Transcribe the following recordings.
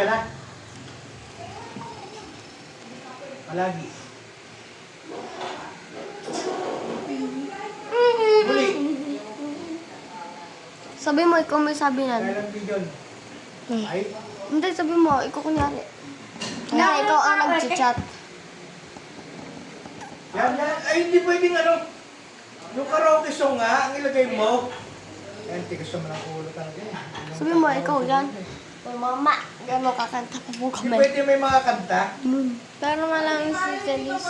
ka na? Palagi. Muli. Sabi mo, ikaw may sabi na. Kailan bigyan? Ay, Hindi, sabi mo, ikaw kunyari. Na, ikaw ang nag-chat. yan. Ay, hindi pwedeng ano. Yung karaoke song nga, ang ilagay mo. Ayan, tigas naman ang ulo talaga. Sabi mo, ikaw yan. O mama, gano'n kakanta pa po Hindi kami. pwede may mga kanta. Pero malang si Dalis.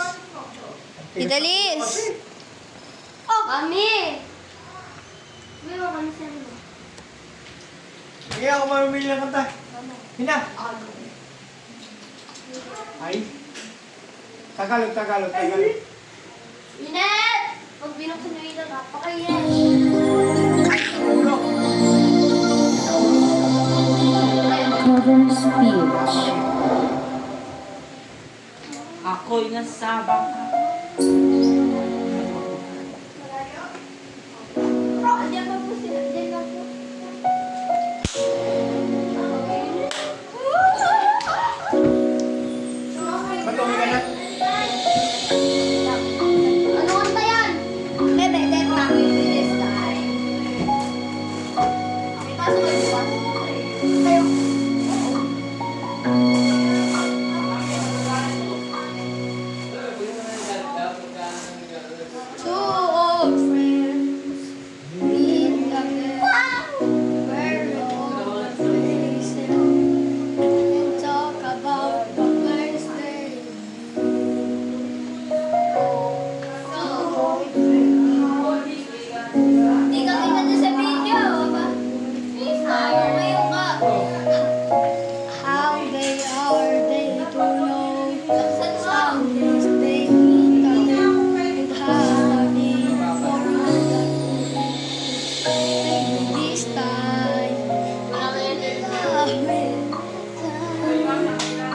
Si Dalis! Oh! Mami! Sabi mo, kami sa mo. Hindi ako mamimili ng kanta. Hina. Ay. Tagalog. Inet! Pag binuksan nyo ito, napakainit. Ulo. Cover speech. Ako'y nasabang ka. Andiyan pa po sila. Andiyan pa po. Matungin ka na. Ano kanta yan? Bebe, Depa. This time. May pasok kayo bukas? Kayo. Two old friends meet again. We're old faces and talk about the first day. Hindi ka kita sa video, ba? Ayaw ka. How they are, they don't know. Some days they meet again and hardly forget. Maybe this time,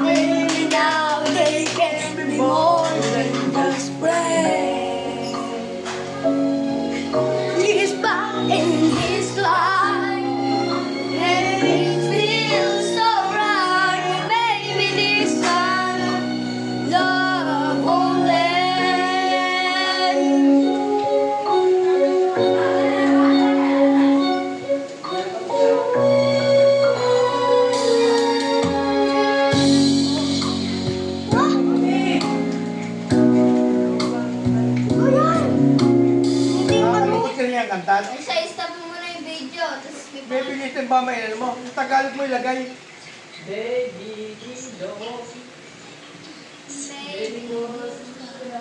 maybe now they can be more than just friends. He's back in his life, and it feels so right. Maybe this time, love won't Nakakalungkot ka niya ang kanta. Isa-stop mo muna yung video, tapos May pilitin ba may ano mo? Yung Tagalog mo ilagay. Baby,